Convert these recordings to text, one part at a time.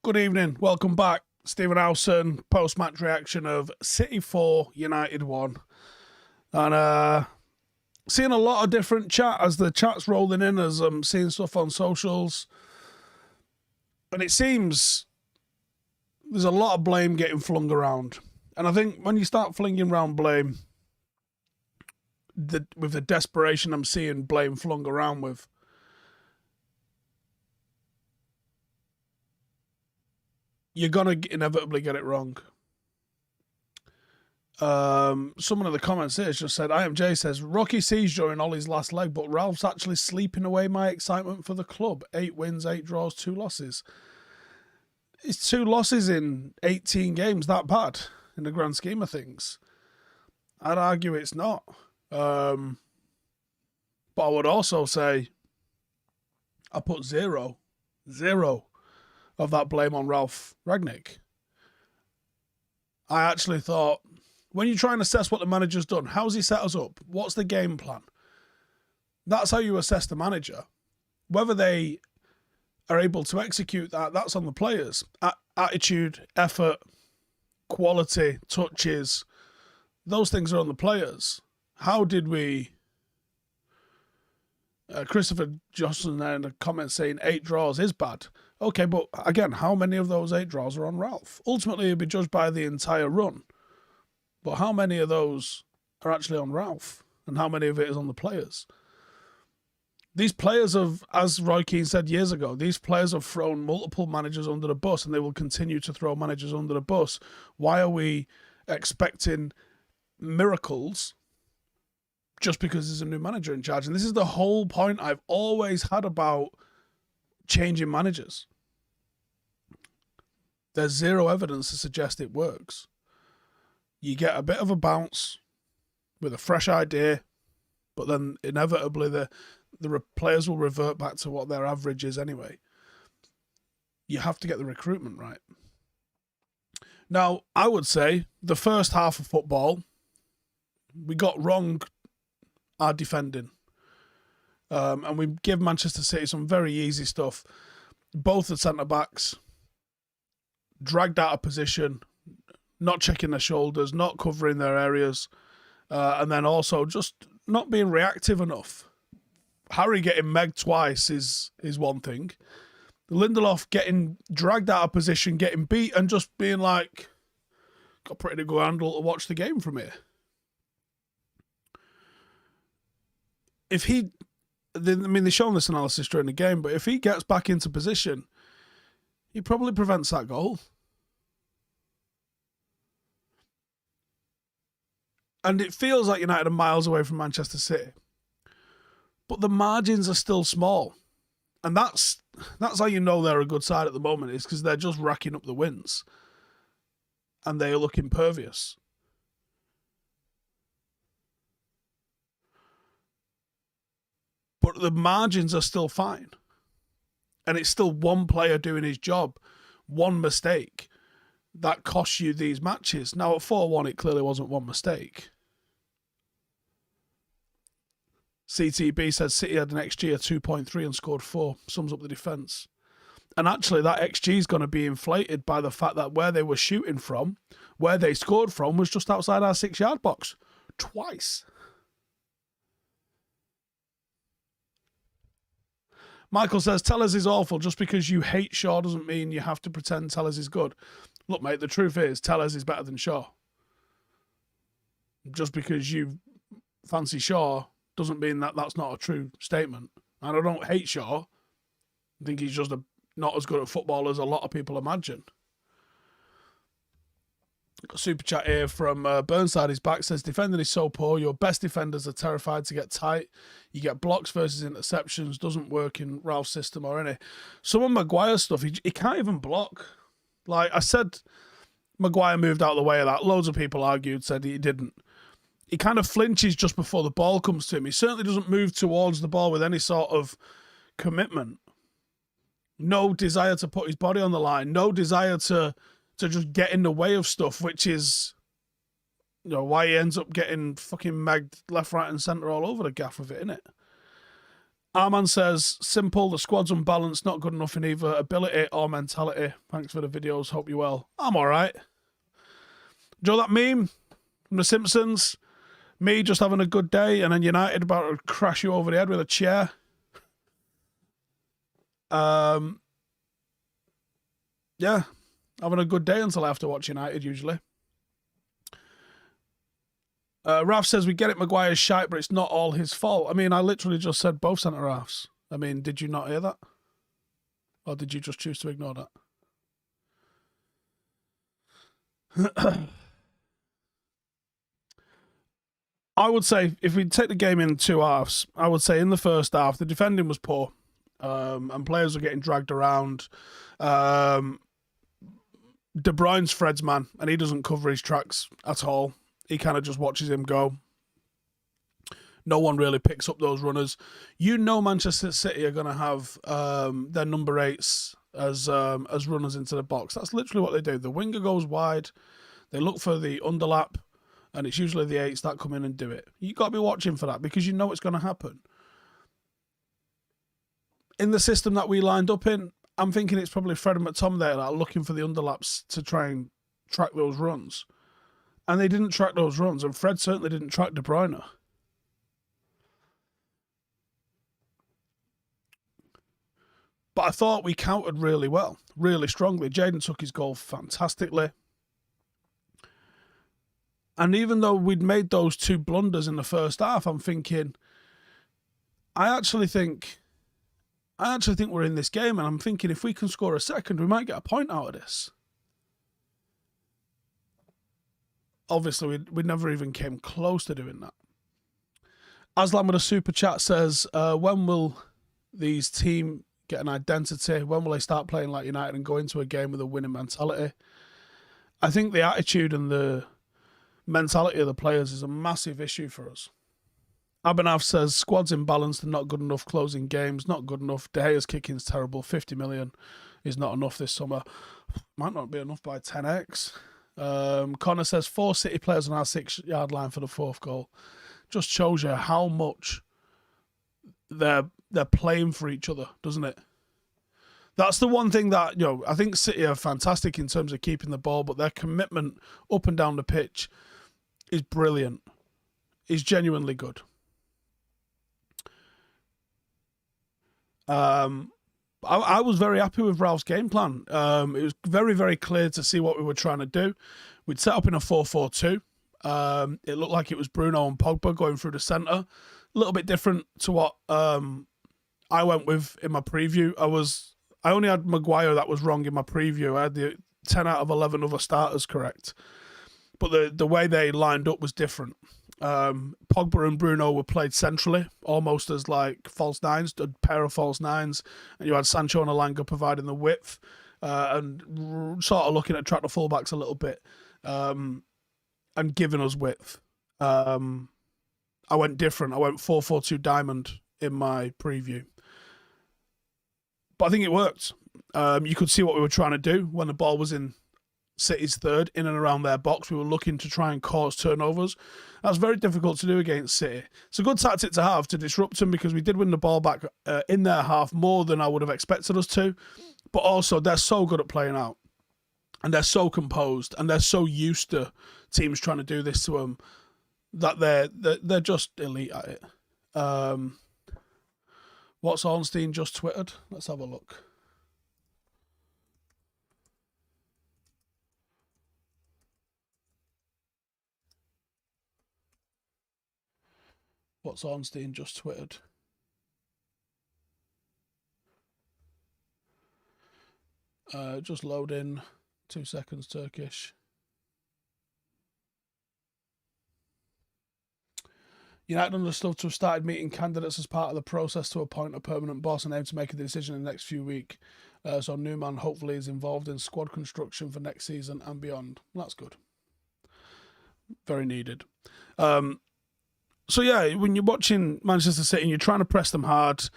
Good evening. Welcome back. Stephen Howson, post-match reaction of City 4, United 1. And seeing a lot of different chat as the chat's rolling in, as I'm seeing stuff on socials. And it seems there's a lot of blame getting flung around. And I think when you start flinging around blame, with the desperation I'm seeing blame flung around with, you're going to inevitably get it wrong. Someone in the comments here just said, IMJ says, Rocky sees during Ollie's last leg, but Ralph's actually sleeping away my excitement for the club. 8 wins, 8 draws, 2 losses. Is 2 losses in 18 games that bad in the grand scheme of things? I'd argue it's not. But I would also say I put zero of that blame on Ralph Rangnick. I actually thought, when you try and assess what the manager's done, how's he set us up? What's the game plan? That's how you assess the manager. Whether they are able to execute that, that's on the players. Attitude, effort, quality, touches, those things are on the players. How did we... Christopher Johnson there in the comments saying 8 draws is bad. Okay, but again, how many of those 8 draws are on Ralph? Ultimately, he'll be judged by the entire run. But how many of those are actually on Ralph? And how many of it is on the players? These players have, as Roy Keane said years ago, these players have thrown multiple managers under the bus, and they will continue to throw managers under the bus. Why are we expecting miracles just because there's a new manager in charge? And this is the whole point I've always had about changing managers. There's zero evidence to suggest it works. You get a bit of a bounce with a fresh idea, but then inevitably the players will revert back to what their average is anyway. You have to get the recruitment right. Now, I would say the first half of football, we got wrong our defending. And we give Manchester City some very easy stuff. Both the centre-backs dragged out of position, not checking their shoulders, not covering their areas, and then also just not being reactive enough. Harry getting megged twice is one thing. Lindelof getting dragged out of position, getting beat, and just being like, got pretty good handle to watch the game from here. If he... they're showing this analysis during the game, but if he gets back into position, he probably prevents that goal. And it feels like United are miles away from Manchester City. But the margins are still small. And that's how you know they're a good side at the moment, is because they're just racking up the wins. And they look impervious. But the margins are still fine. And it's still one player doing his job. One mistake that costs you these matches. Now, at 4-1, it clearly wasn't one mistake. CTB says City had an XG of 2.3 and scored 4. Sums up the defence. And actually, that XG is going to be inflated by the fact that where they were shooting from, where they scored from, was just outside our 6-yard box. Twice. Michael says, Tellers is awful. Just because you hate Shaw doesn't mean you have to pretend Tellers is good. Look, mate, the truth is Tellers is better than Shaw. Just because you fancy Shaw doesn't mean that that's not a true statement. And I don't hate Shaw. I think he's just not as good at football as a lot of people imagine. Super chat here from Burnside is back, says defending is so poor, your best defenders are terrified to get tight, you get blocks versus interceptions, doesn't work in Ralph's system or any. Some of Maguire's stuff, he can't even block. Like I said, Maguire moved out of the way of that. Loads of people argued, said he didn't. He kind of flinches just before the ball comes to him. He certainly doesn't move towards the ball with any sort of commitment. No desire to put his body on the line, no desire to just get in the way of stuff, which is, you know, why he ends up getting fucking megged left, right and centre all over the gaff of it, innit? Arman says, simple, the squad's unbalanced, not good enough in either ability or mentality. Thanks for the videos, hope you're well. I'm alright. Do you know that meme from The Simpsons? Me just having a good day and then United about to crash you over the head with a chair. Yeah, having a good day until I have to watch United usually. Ralph says, we get it, Maguire's shite, but it's not all his fault. I mean, I literally just said both centre-halves. I mean, did you not hear that? Or did you just choose to ignore that? I would say, if we take the game in two halves, I would say in the first half, the defending was poor. And players were getting dragged around. De Bruyne's Fred's man, and he doesn't cover his tracks at all. He kind of just watches him go. No one really picks up those runners. You know Manchester City are going to have their number 8s as runners into the box. That's literally what they do. The winger goes wide. They look for the underlap, and it's usually the 8s that come in and do it. You've got to be watching for that because you know it's going to happen. In the system that we lined up in, I'm thinking it's probably Fred and McTominay that are looking for the underlaps to try and track those runs. And they didn't track those runs, and Fred certainly didn't track De Bruyne. But I thought we countered really well, really strongly. Jadon took his goal fantastically. And even though we'd made those 2 blunders in the first half, I'm thinking, I actually think we're in this game, and I'm thinking if we can score a second, we might get a point out of this. Obviously, we never even came close to doing that. Aslan with a super chat says, when will these teams get an identity? When will they start playing like United and go into a game with a winning mentality? I think the attitude and the mentality of the players is a massive issue for us. Abhinav says, squad's imbalanced and not good enough closing games, not good enough. De Gea's kicking's terrible. 50 million is not enough this summer. Might not be enough by 10x. Connor says 4 City players on our 6-yard line for the 4th goal. Just shows you how much they're playing for each other, doesn't it? That's the one thing that, I think City are fantastic in terms of keeping the ball, but their commitment up and down the pitch is brilliant. Is genuinely good. I was very happy with Ralph's game plan. It was very, very clear to see what we were trying to do. We'd set up in a 4-4-2. It looked like it was Bruno and Pogba going through the centre. A little bit different to what I went with in my preview. I only had Maguire that was wrong in my preview. I had the 10 out of 11 other starters correct. But the way they lined up was different. Pogba and Bruno were played centrally, almost as like false nines, a pair of false nines, and you had Sancho and Alanga providing the width and sort of looking at track the fullbacks a little bit and giving us width. I went different. I went 4-4-2 diamond in my preview, but I think it worked. You could see what we were trying to do when the ball was in City's third, in and around their box. We were looking to try and cause turnovers. That's very difficult to do against City. It's a good tactic to have to disrupt them because we did win the ball back in their half more than I would have expected us to. But also, they're so good at playing out. And they're so composed. And they're so used to teams trying to do this to them that they're just elite at it. What's Ornstein just twittered? Let's have a look. What's Ornstein just twittered? Just load in. 2 seconds, Turkish. United understood to have started meeting candidates as part of the process to appoint a permanent boss and aim to make a decision in the next few weeks. So Newman hopefully is involved in squad construction for next season and beyond. That's good. Very needed. So yeah, when you're watching Manchester City and you're trying to press them hard,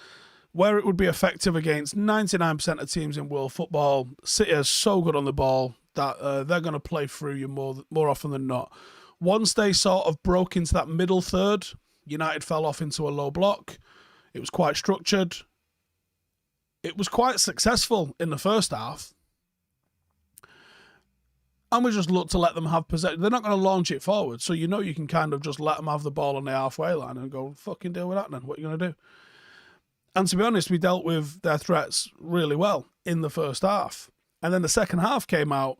where it would be effective against 99% of teams in world football, City are so good on the ball that they're going to play through you more often than not. Once they sort of broke into that middle third, United fell off into a low block. It was quite structured. It was quite successful in the first half. And we just look to let them have possession. They're not going to launch it forward, so you know you can kind of just let them have the ball on the halfway line and go, fucking deal with that then. What are you going to do? And to be honest, we dealt with their threats really well in the first half. And then the second half came out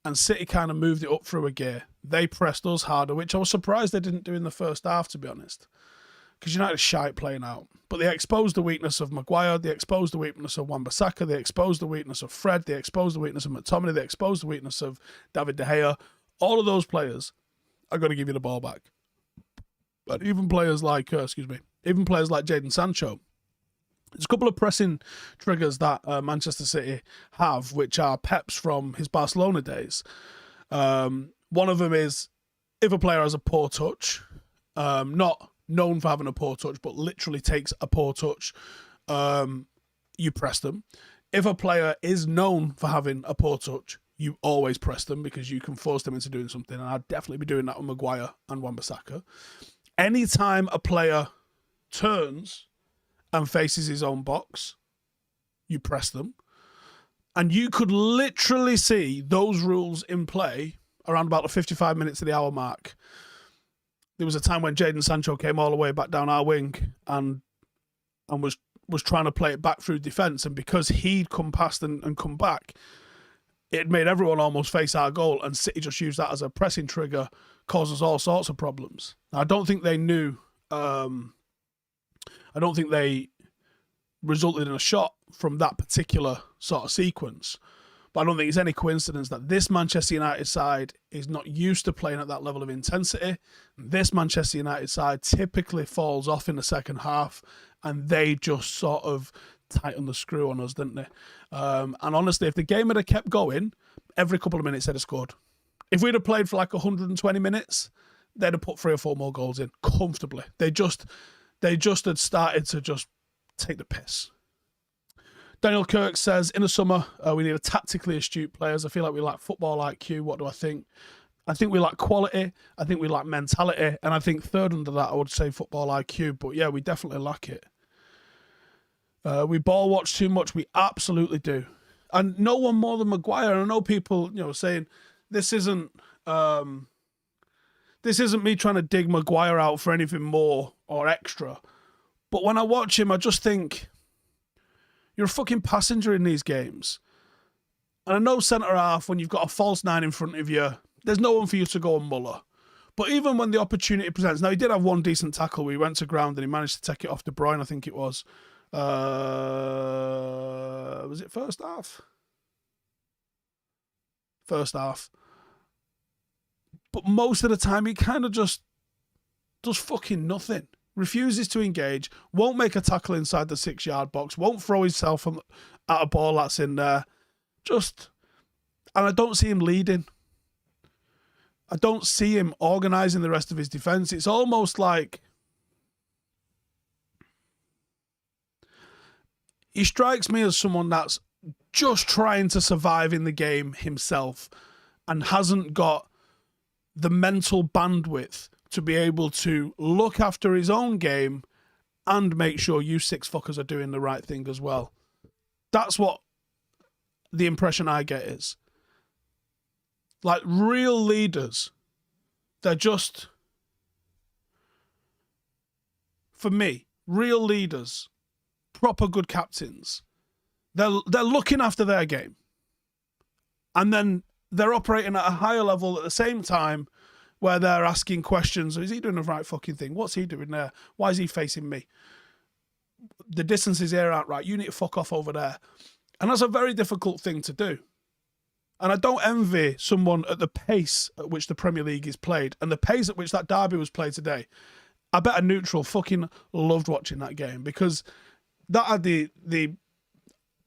and City kind of moved it up through a gear. They pressed us harder, which I was surprised they didn't do in the first half, to be honest. Because United shite playing out. But they exposed the weakness of Maguire, they exposed the weakness of Wan-Bissaka, they exposed the weakness of Fred, they exposed the weakness of McTominay, they exposed the weakness of David De Gea. All of those players are going to give you the ball back. But even players like, Jadon Sancho, there's a couple of pressing triggers that Manchester City have, which are Pep's from his Barcelona days. One of them is if a player has a poor touch, not known for having a poor touch, but literally takes a poor touch, you press them. If a player is known for having a poor touch, you always press them because you can force them into doing something. And I'd definitely be doing that with Maguire and Wan-Bissaka. Anytime a player turns and faces his own box, you press them. And you could literally see those rules in play around about the 55 minutes to the hour mark. There was a time when Jadon Sancho came all the way back down our wing and was trying to play it back through defence. And because he'd come past and come back, it made everyone almost face our goal. And City just used that as a pressing trigger, caused us all sorts of problems. Now, I don't think they knew... I don't think they resulted in a shot from that particular sort of sequence. But I don't think it's any coincidence that this Manchester United side is not used to playing at that level of intensity. This Manchester United side typically falls off in the second half and they just sort of tighten the screw on us, didn't they? And honestly, if the game had kept going, every couple of minutes they'd have scored. If we'd have played for like 120 minutes, they'd have put 3 or 4 more goals in comfortably. They just had started to just take the piss. Daniel Kirk says, in the summer, we need a tactically astute players. I feel like we lack football IQ. What do I think? I think we lack quality. I think we lack mentality. And I think third under that, I would say football IQ. But yeah, we definitely lack it. We ball watch too much. We absolutely do. And no one more than Maguire. And I know people, saying this isn't me trying to dig Maguire out for anything more or extra. But when I watch him, I just think, you're a fucking passenger in these games. And I know centre-half, when you've got a false 9 in front of you, there's no one for you to go and muller. But even when the opportunity presents... Now, he did have one decent tackle where he went to ground and he managed to take it off De Bruyne, I think it was. Was it first half? First half. But most of the time, he kind of just does fucking nothing. Refuses to engage, won't make a tackle inside the 6-yard box, won't throw himself at a ball that's in there. And I don't see him leading. I don't see him organising the rest of his defence. It's almost like he strikes me as someone that's just trying to survive in the game himself and hasn't got the mental bandwidth to be able to look after his own game and make sure you 6 fuckers are doing the right thing as well. That's what the impression I get is. Like, real leaders, they're just... For me, real leaders, proper good captains, they're looking after their game. And then they're operating at a higher level at the same time, where they're asking questions. Is he doing the right fucking thing? What's he doing there? Why is he facing me? The distances here aren't right. You need to fuck off over there. And that's a very difficult thing to do. And I don't envy someone at the pace at which the Premier League is played and the pace at which that derby was played today. I bet a neutral fucking loved watching that game because that had the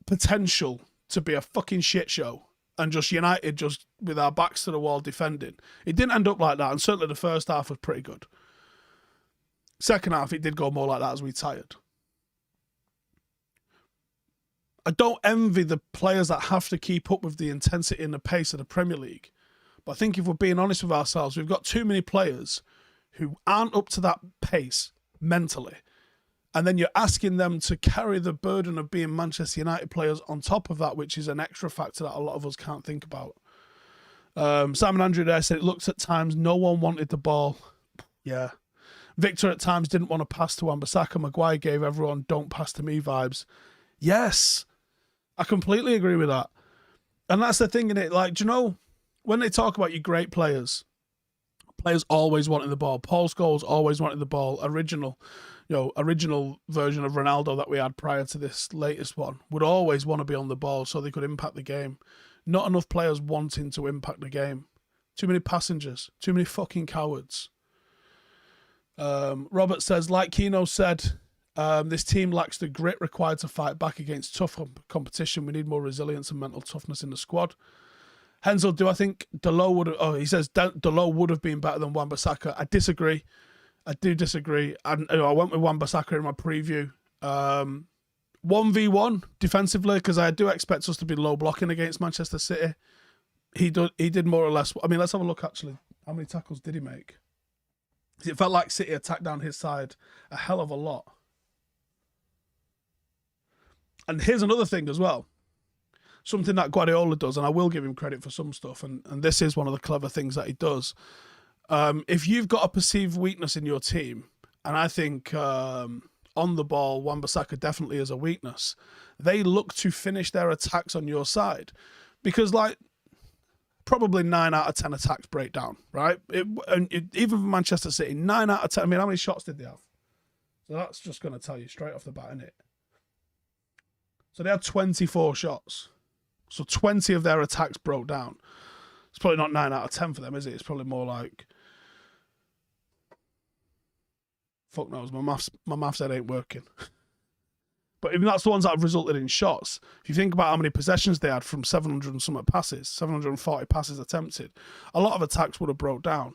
potential to be a fucking shit show. And just United just with our backs to the wall defending. It didn't end up like that, and certainly the first half was pretty good. Second half, it did go more like that as we tired. I don't envy the players that have to keep up with the intensity and the pace of the Premier League. But I think if we're being honest with ourselves, we've got too many players who aren't up to that pace mentally. And then you're asking them to carry the burden of being Manchester United players on top of that, which is an extra factor that a lot of us can't think about. Simon Andrew there said it looks at times no one wanted the ball. Yeah. Victor at times didn't want to pass to Wan-Bissaka. Maguire gave everyone don't pass to me vibes. Yes. I completely agree with that. And that's the thing in it. Like, do you know, when they talk about your great players always wanting the ball. Paul Scholes always wanted the ball. Original version of Ronaldo that we had prior to this latest one would always want to be on the ball so they could impact the game. Not enough players wanting to impact the game. Too many passengers. Too many fucking cowards. Robert says, like Keno said, this team lacks the grit required to fight back against tough competition. We need more resilience and mental toughness in the squad. Hensel, do I think Dalot would have... Oh, he says Dalot would have been better than Wan-Bissaka. I disagree. I do disagree. I went with Wan-Bissaka in my preview. 1v1 defensively, because I do expect us to be low blocking against Manchester City. He did more or less... I mean, let's have a look, actually. How many tackles did he make? It felt like City attacked down his side a hell of a lot. And here's another thing as well. Something that Guardiola does, and I will give him credit for some stuff, and this is one of the clever things that he does. If you've got a perceived weakness in your team, and I think on the ball, Wan-Bissaka definitely is a weakness, they look to finish their attacks on your side. Because, like, probably 9 out of 10 attacks break down, right? Even for Manchester City, 9 out of 10. I mean, how many shots did they have? So that's just going to tell you straight off the bat, isn't it? So they had 24 shots. So 20 of their attacks broke down. It's probably not 9 out of 10 for them, is it? It's probably more like... Fuck knows, my maths head ain't working. But even that's the ones that have resulted in shots. If you think about how many possessions they had from 700 and something passes, 740 passes attempted, a lot of attacks would have broke down.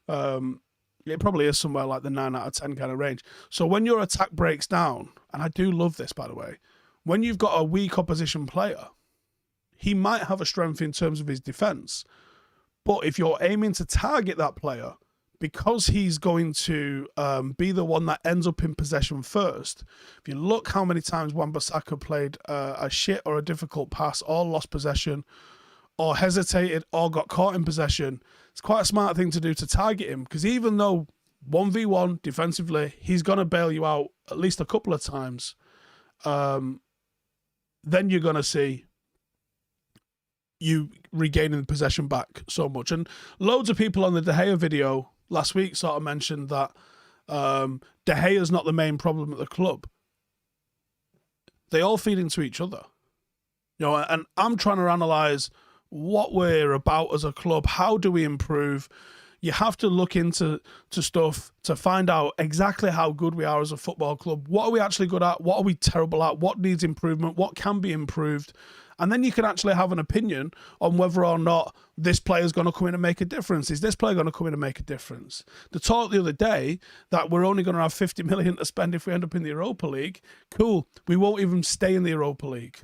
It probably is somewhere like the 9 out of 10 kind of range. So when your attack breaks down, and I do love this, by the way, when you've got a weak opposition player, he might have a strength in terms of his defense. But if you're aiming to target that player, because he's going to be the one that ends up in possession first, if you look how many times Wan-Bissaka played a shit or a difficult pass or lost possession or hesitated or got caught in possession, it's quite a smart thing to do to target him, because even though 1v1 defensively, he's going to bail you out at least a couple of times, then you're going to see you regaining possession back so much. And loads of people on the De Gea video last week sort of mentioned that De Gea's not the main problem at the club. They all feed into each other. And I'm trying to analyse what we're about as a club. How do we improve? You have to look into stuff to find out exactly how good we are as a football club. What are we actually good at? What are we terrible at? What needs improvement? What can be improved? And then you can actually have an opinion on whether or not this player is going to come in and make a difference. Is this player going to come in and make a difference? The talk the other day that we're only going to have 50 million to spend if we end up in the Europa League. Cool. We won't even stay in the Europa League.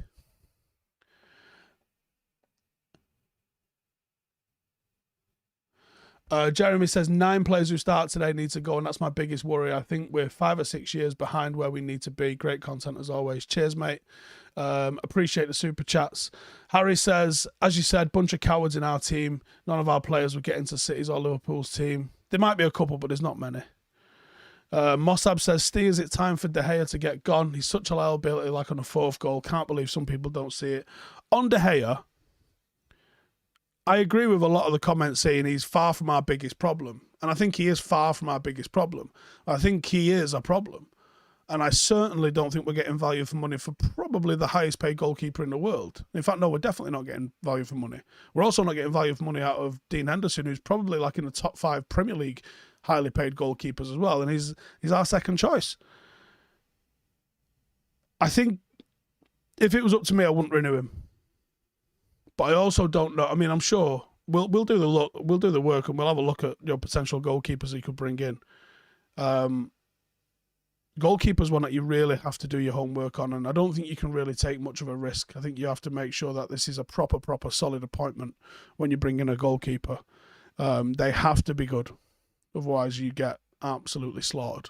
Jeremy says 9 players who start today need to go, and that's my biggest worry. I think we're 5 or 6 years behind where we need to be. Great content as always. Cheers, mate. Appreciate the super chats. Harry says, as you said, bunch of cowards in our team. None of our players would get into City's or Liverpool's team. There might be a couple, but there's not many. Mossab says, Steve, is it time for De Gea to get gone? He's such a liability, like on a 4th goal. Can't believe some people don't see it. On De Gea, I agree with a lot of the comments saying he's far from our biggest problem. And I think he is far from our biggest problem. I think he is a problem. And I certainly don't think we're getting value for money for probably the highest paid goalkeeper in the world. In fact, no, we're definitely not getting value for money. We're also not getting value for money out of Dean Henderson, who's probably like in the top 5 Premier League highly paid goalkeepers as well. And he's our second choice. I think if it was up to me, I wouldn't renew him. But I also don't know. I mean, I'm sure we'll do the work, and we'll have a look at potential goalkeepers he could bring in. Goalkeeper's one that you really have to do your homework on, and I don't think you can really take much of a risk. I think you have to make sure that this is a proper solid appointment when you bring in a goalkeeper. They have to be good, otherwise you get absolutely slaughtered.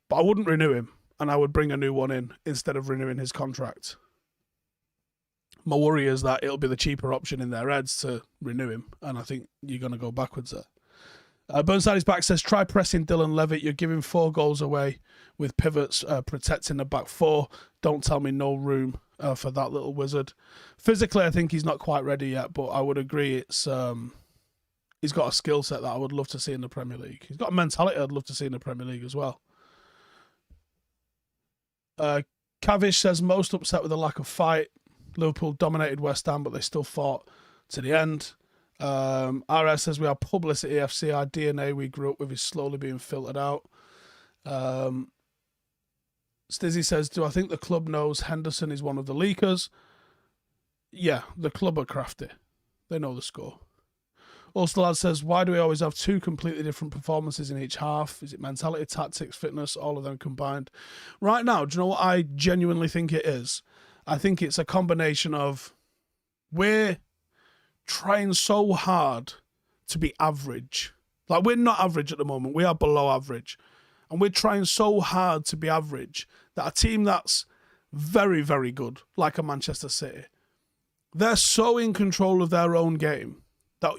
But I wouldn't renew him, and I would bring a new one in instead of renewing his contract. My worry is that it'll be the cheaper option in their heads to renew him, and I think you're going to go backwards there. Burnside is back, says, try pressing Dylan Levitt. You're giving 4 goals away with pivots protecting the back 4. Don't tell me no room for that little wizard. Physically, I think he's not quite ready yet, but I would agree it's he's got a skill set that I would love to see in the Premier League. He's got a mentality I'd love to see in the Premier League as well. Cavish says, most upset with the lack of fight. Liverpool dominated West Ham, but they still fought to the end. RS says, we are publicity FC. Our DNA we grew up with is slowly being filtered out. Stizzy says, do I think the club knows Henderson is one of the leakers? Yeah, the club are crafty. They know the score. Ulsterlad says, why do we always have 2 completely different performances in each half? Is it mentality, tactics, fitness, all of them combined? Right now, do you know what I genuinely think it is? I think it's a combination of we're trying so hard to be average. Like, we're not average at the moment. We are below average. And we're trying so hard to be average that a team that's very, very good, like a Manchester City, they're so in control of their own game that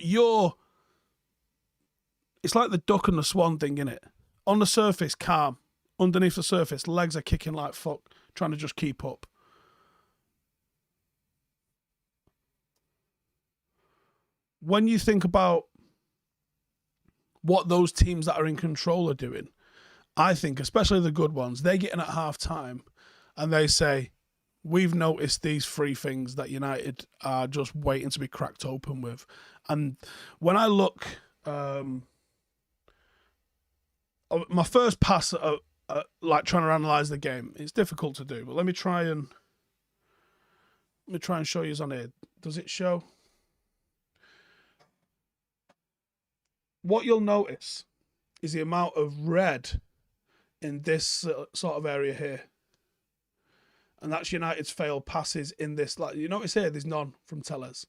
it's like the duck and the swan thing, innit? On the surface, calm. Underneath the surface, legs are kicking like fuck, trying to just keep up. When you think about what those teams that are in control are doing, I think, especially the good ones, they get in at half time and they say, we've noticed these 3 things that United are just waiting to be cracked open with. And when I look, my first pass at like trying to analyse the game, it's difficult to do, but let me try and show you on here. Does it show? What you'll notice is the amount of red in this sort of area here. And that's United's failed passes in this. Like, you notice here, there's none from Tellez.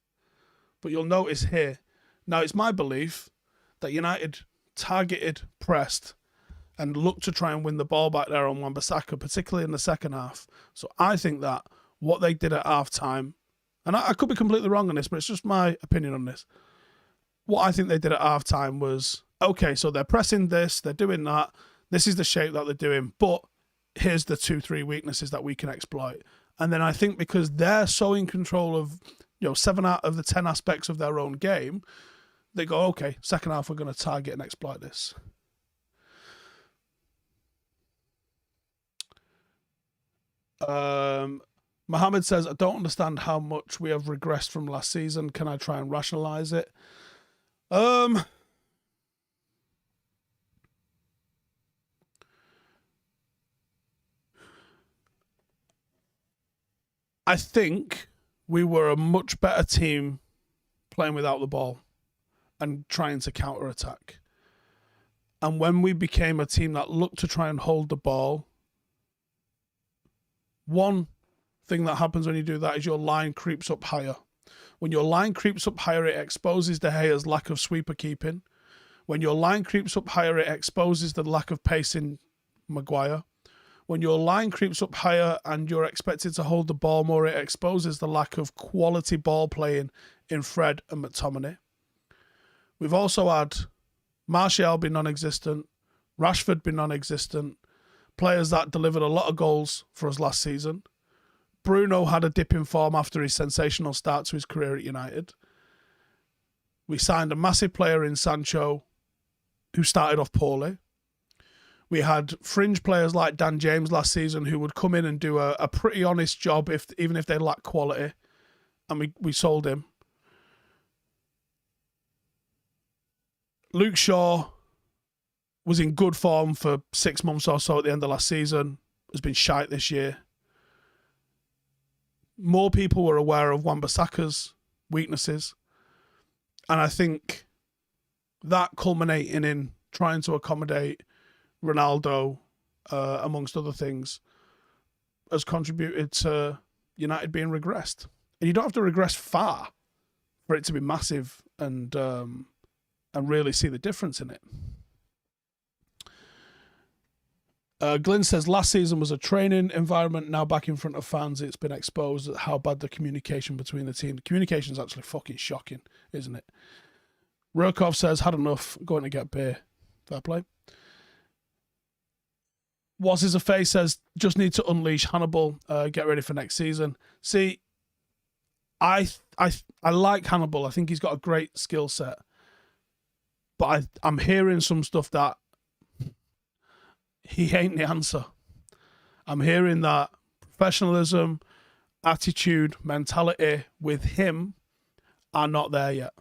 But you'll notice here. Now, it's my belief that United targeted, pressed, and looked to try and win the ball back there on Wan-Bissaka, particularly in the second half. So I think that what they did at half-time, and I could be completely wrong on this, but it's just my opinion on this. What I think they did at half-time was, okay, so they're pressing this, they're doing that, this is the shape that they're doing, but here's the 2-3 weaknesses that we can exploit. And then I think because they're so in control of, 7 out of the 10 aspects of their own game, they go, okay, second half we're going to target and exploit this. Mohammed says, I don't understand how much we have regressed from last season. Can I try and rationalise it? I think we were a much better team playing without the ball and trying to counter-attack. And when we became a team that looked to try and hold the ball, one thing that happens when you do that is your line creeps up higher. When your line creeps up higher, it exposes De Gea's lack of sweeper keeping. When your line creeps up higher, it exposes the lack of pace in Maguire. When your line creeps up higher and you're expected to hold the ball more, it exposes the lack of quality ball playing in Fred and McTominay. We've also had Martial be non-existent, Rashford be non-existent, players that delivered a lot of goals for us last season. Bruno had a dip in form after his sensational start to his career at United. We signed a massive player in Sancho who started off poorly. We had fringe players like Dan James last season who would come in and do a pretty honest job even if they lacked quality. And we sold him. Luke Shaw was in good form for 6 months or so at the end of last season. Has been shite this year. More people were aware of Wan-Bissaka's weaknesses. And I think that culminating in trying to accommodate Ronaldo, amongst other things, has contributed to United being regressed. And you don't have to regress far for it to be massive and really see the difference in it. Glyn says last season was a training environment. Now back in front of fans, it's been exposed at how bad the communication between the team. The communication is actually fucking shocking, isn't it? Rurkov says had enough, going to get beer. Fair play. Was his a face says just need to unleash Hannibal. Get ready for next season. See, I like Hannibal. I think he's got a great skill set, but I'm hearing some stuff that he ain't the answer. I'm hearing that professionalism, attitude, mentality with him are not there yet.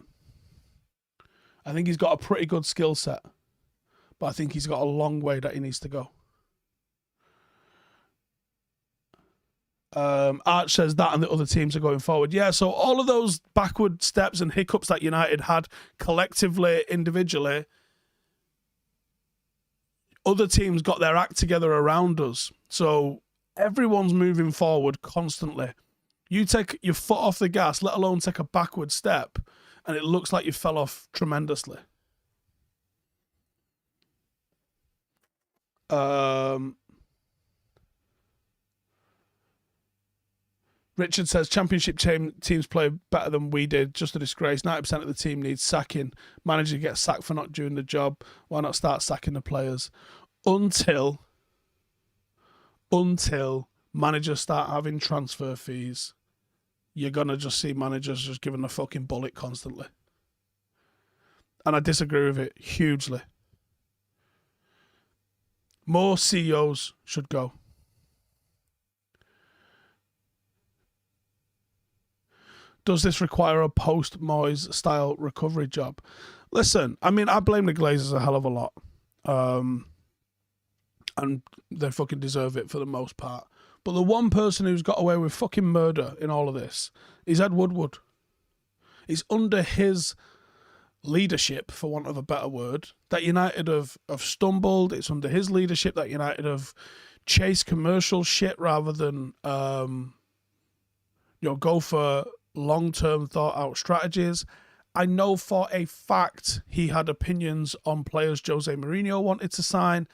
I think he's got a pretty good skill set, but I think he's got a long way that he needs to go. Arch says that and the other teams are going forward. Yeah, so all of those backward steps and hiccups that United had collectively, individually, other teams got their act together around us. So everyone's moving forward constantly. You take your foot off the gas, let alone take a backward step, and it looks like you fell off tremendously. Richard says championship teams play better than we did. Just a disgrace. 90% of the team needs sacking. Manager gets sacked for not doing the job. Why not start sacking the players? Until managers start having transfer fees, you're going to just see managers just giving a fucking bullet constantly. And I disagree with it hugely. More CEOs should go. Does this require a post-Moyes style recovery job? Listen, I mean, I blame the Glazers a hell of a lot. And they fucking deserve it for the most part. But the one person who's got away with fucking murder in all of this is Ed Woodward. It's under his leadership, for want of a better word, that United have stumbled. It's under his leadership that United have chased commercial shit rather than go for long-term thought-out strategies. I know for a fact he had opinions on players Jose Mourinho wanted to sign,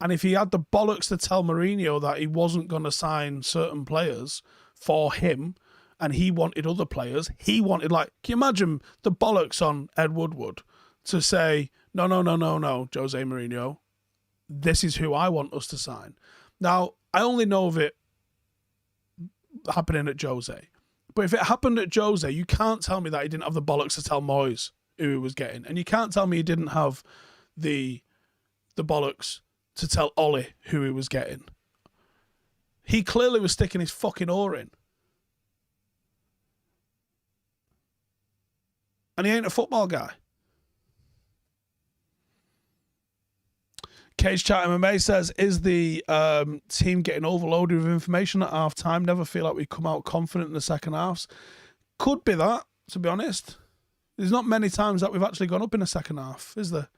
and if he had the bollocks to tell Mourinho that he wasn't going to sign certain players for him and he wanted other players, can you imagine the bollocks on Ed Woodward to say, no, Jose Mourinho, this is who I want us to sign. Now, I only know of it happening at Jose. But if it happened at Jose, you can't tell me that he didn't have the bollocks to tell Moyes who he was getting. And you can't tell me he didn't have the bollocks to tell Ollie who he was getting. He clearly was sticking his fucking oar in. And he ain't a football guy. Cage Chat MMA says, is the team getting overloaded with information at half time? Never feel like we come out confident in the second halves. Could be that, to be honest. There's not many times that we've actually gone up in the second half, is there?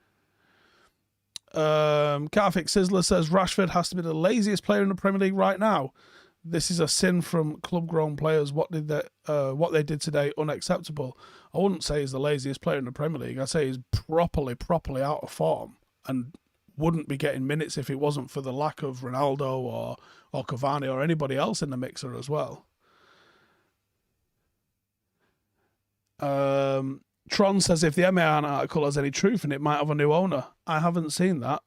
Carfix Sizzler says, Rashford has to be the laziest player in the Premier League right now. This is a sin from club-grown players. What they did today, unacceptable. I wouldn't say he's the laziest player in the Premier League. I'd say he's properly out of form and wouldn't be getting minutes if it wasn't for the lack of Ronaldo or Cavani or anybody else in the mixer as well. Tron says, if the MAN article has any truth in it, might have a new owner. I haven't seen that.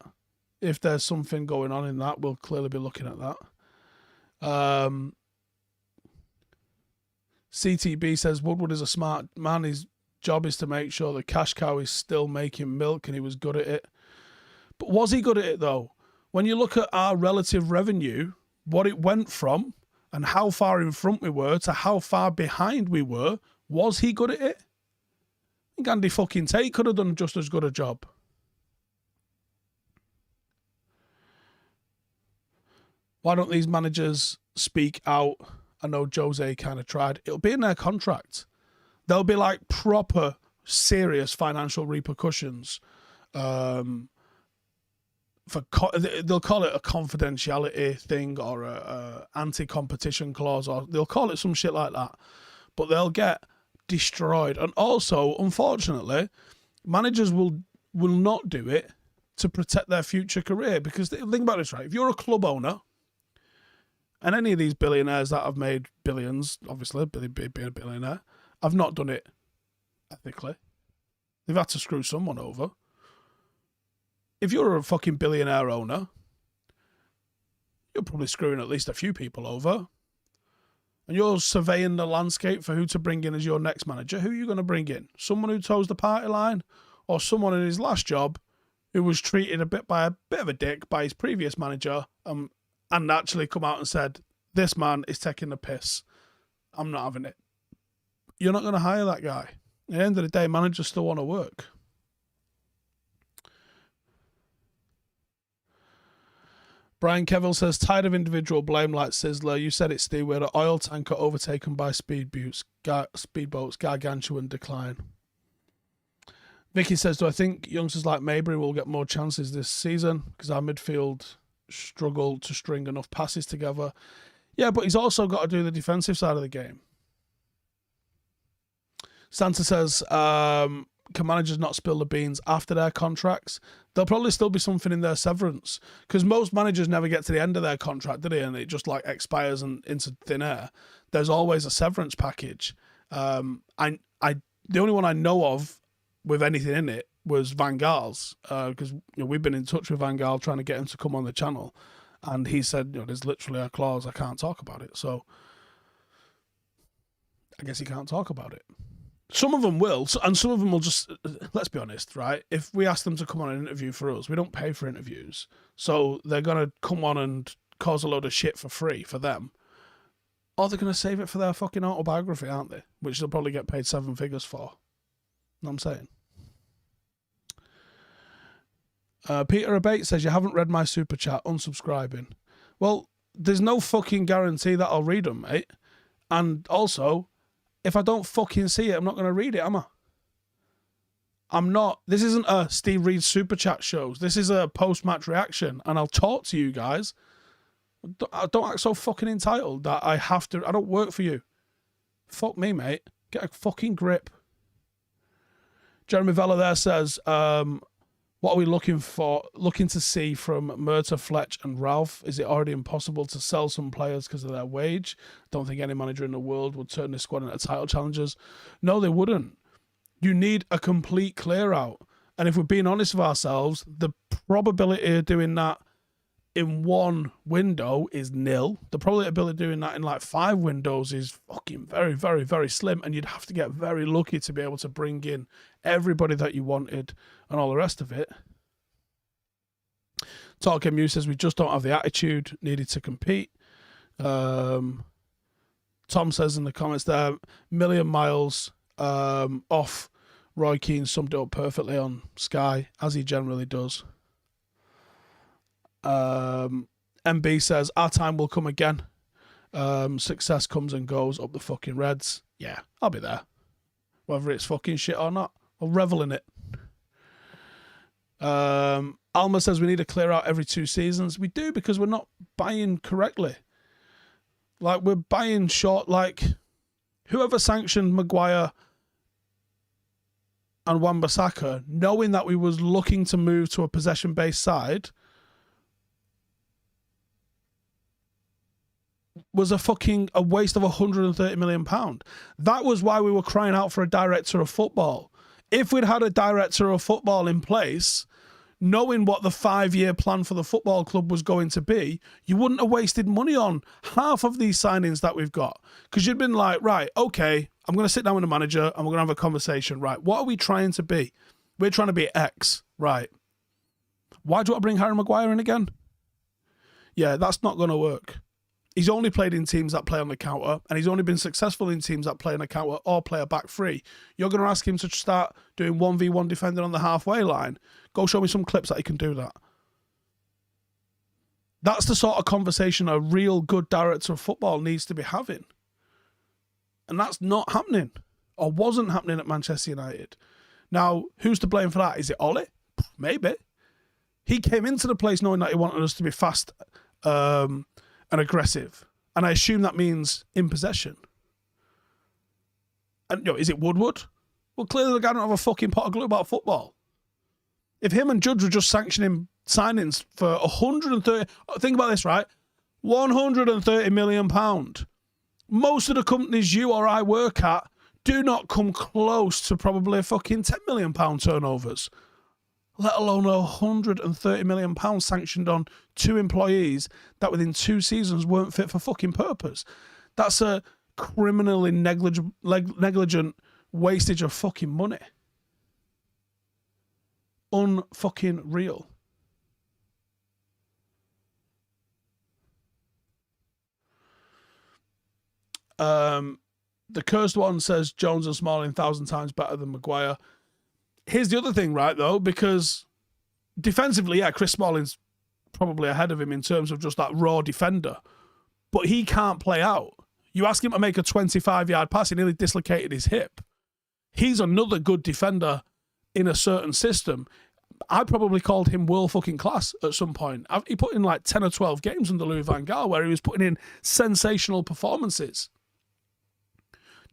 If there's something going on in that, we'll clearly be looking at that. CTB says, Woodward is a smart man. His job is to make sure the cash cow is still making milk, and he was good at it. But was he good at it, though? When you look at our relative revenue, what it went from, and how far in front we were to how far behind we were, was he good at it? I think Andy fucking Tate could have done just as good a job. Why don't these managers speak out? I know Jose kind of tried. It'll be in their contract. There'll be like proper, serious financial repercussions. They'll call it a confidentiality thing or a anti-competition clause, or they'll call it some shit like that. But they'll get destroyed. And also, unfortunately, managers will not do it to protect their future career. Because think about this, right? If you're a club owner, and any of these billionaires that have made billions, obviously, being a billionaire, have not done it ethically. They've had to screw someone over. If you're a fucking billionaire owner, you're probably screwing at least a few people over. And you're surveying the landscape for who to bring in as your next manager. Who are you going to bring in? Someone who toes the party line? Or someone in his last job who was treated a bit of a dick by his previous manager and actually come out and said, this man is taking the piss. I'm not having it. You're not going to hire that guy. At the end of the day, managers still want to work. Brian Kevill says, tired of individual blame like Sizzler. You said it, Steve. We're an oil tanker overtaken by speedboats, gargantuan decline. Vicky says, do I think youngsters like Mabry will get more chances this season? Because our midfield struggled to string enough passes together. Yeah, but he's also got to do the defensive side of the game. Santa says, can managers not spill the beans after their contracts? There'll probably still be something in their severance, because most managers never get to the end of their contract, do they? And it just like expires and into thin air. There's always a severance package. The only one I know of with anything in it was Van Gaal's, because we've been in touch with Van Gaal trying to get him to come on the channel, and he said, there's literally a clause, I can't talk about it. So I guess he can't talk about it. Some of them will, and some of them will just, let's be honest, right? If we ask them to come on an interview for us, we don't pay for interviews. So they're going to come on and cause a load of shit for free for them. Or they're going to save it for their fucking autobiography, aren't they? Which they'll probably get paid 7 figures for. You know what I'm saying? Peter Abate says, you haven't read my super chat, unsubscribing. Well, there's no fucking guarantee that I'll read them, mate. And also, if I don't fucking see it, I'm not going to read it, am I? I'm not. This isn't a Steve Reed super chat show. This is a post-match reaction, and I'll talk to you guys. Don't act so fucking entitled that I have to. I don't work for you. Fuck me, mate. Get a fucking grip. Jeremy Vella there says, what are we looking to see from Murta, Fletch and Ralph? Is it already impossible to sell some players because of their wage? Don't think any manager in the world would turn this squad into title challengers. No, they wouldn't. You need a complete clear out. And if we're being honest with ourselves, the probability of doing that in one window is nil. The probability of doing that in like 5 windows is fucking very, very, very slim. And you'd have to get very lucky to be able to bring in everybody that you wanted and all the rest of it. Talk MU says we just don't have the attitude needed to compete. Tom says in the comments there, million miles off. Roy Keane summed it up perfectly on Sky, as he generally does. MB says our time will come again. Success comes and goes up the fucking Reds. Yeah, I'll be there. Whether it's fucking shit or not, I'll revel in it. Alma says we need to clear out every 2 seasons. We do, because we're not buying correctly. Like, we're buying short. Like, whoever sanctioned Maguire and Wan-Bissaka, knowing that we was looking to move to a possession-based side, was a waste of £130 million. That was why we were crying out for a director of football. If we'd had a director of football in place, knowing what the 5-year plan for the football club was going to be, you wouldn't have wasted money on half of these signings that we've got. Because you'd been like, right, okay, I'm going to sit down with the manager and we're going to have a conversation. Right, what are we trying to be? We're trying to be X. Right. Why do I bring Harry Maguire in again? Yeah, that's not going to work. He's only played in teams that play on the counter, and he's only been successful in teams that play on the counter or play a back three. You're going to ask him to start doing 1v1 defending on the halfway line? Go show me some clips that he can do that. That's the sort of conversation a real good director of football needs to be having. And that's not happening, or wasn't happening at Manchester United. Now, who's to blame for that? Is it Ole? Maybe. He came into the place knowing that he wanted us to be fast and aggressive. And I assume that means in possession. And is it Woodward? Well, clearly the guy don't have a fucking pot of glue about football. If him and Judge were just sanctioning signings for 130, think about this, right? 130 million pound. Most of the companies you or I work at do not come close to probably fucking 10 million pound turnovers, let alone 130 million pounds sanctioned on 2 employees that within 2 seasons weren't fit for fucking purpose. That's a criminally negligent wastage of fucking money. Unfucking real. The cursed one says Jones and Smalling 1,000 times better than Maguire. Here's the other thing, right, though, because defensively, yeah, Chris Smalling's probably ahead of him in terms of just that raw defender, but he can't play out. You ask him to make a 25-yard pass, he nearly dislocated his hip. He's another good defender in a certain system. I probably called him world fucking class at some point. He put in like 10 or 12 games under Louis van Gaal where he was putting in sensational performances.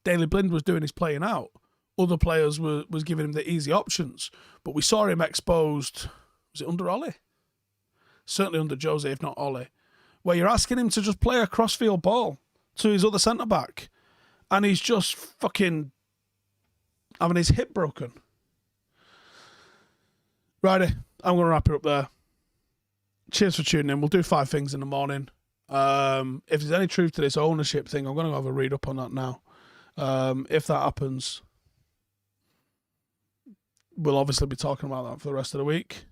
Daley Blind was doing his playing out. Other players was giving him the easy options. But we saw him exposed, was it under Ollie? Certainly under Jose, if not Ollie. Where you're asking him to just play a crossfield ball to his other centre-back. And he's just fucking having his hip broken. Righty, I'm going to wrap it up there. Cheers for tuning in. We'll do 5 things in the morning. If there's any truth to this ownership thing, I'm going to have a read up on that now. If that happens, we'll obviously be talking about that for the rest of the week.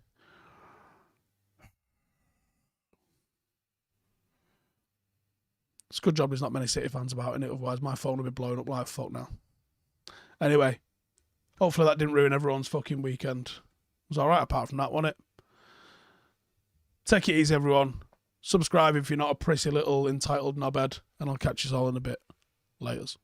It's a good job there's not many City fans about in it, otherwise my phone would be blowing up like fuck now. Anyway, hopefully that didn't ruin everyone's fucking weekend. It was alright apart from that, wasn't it? Take it easy, everyone. Subscribe if you're not a prissy little entitled knobhead, and I'll catch you all in a bit. Laters.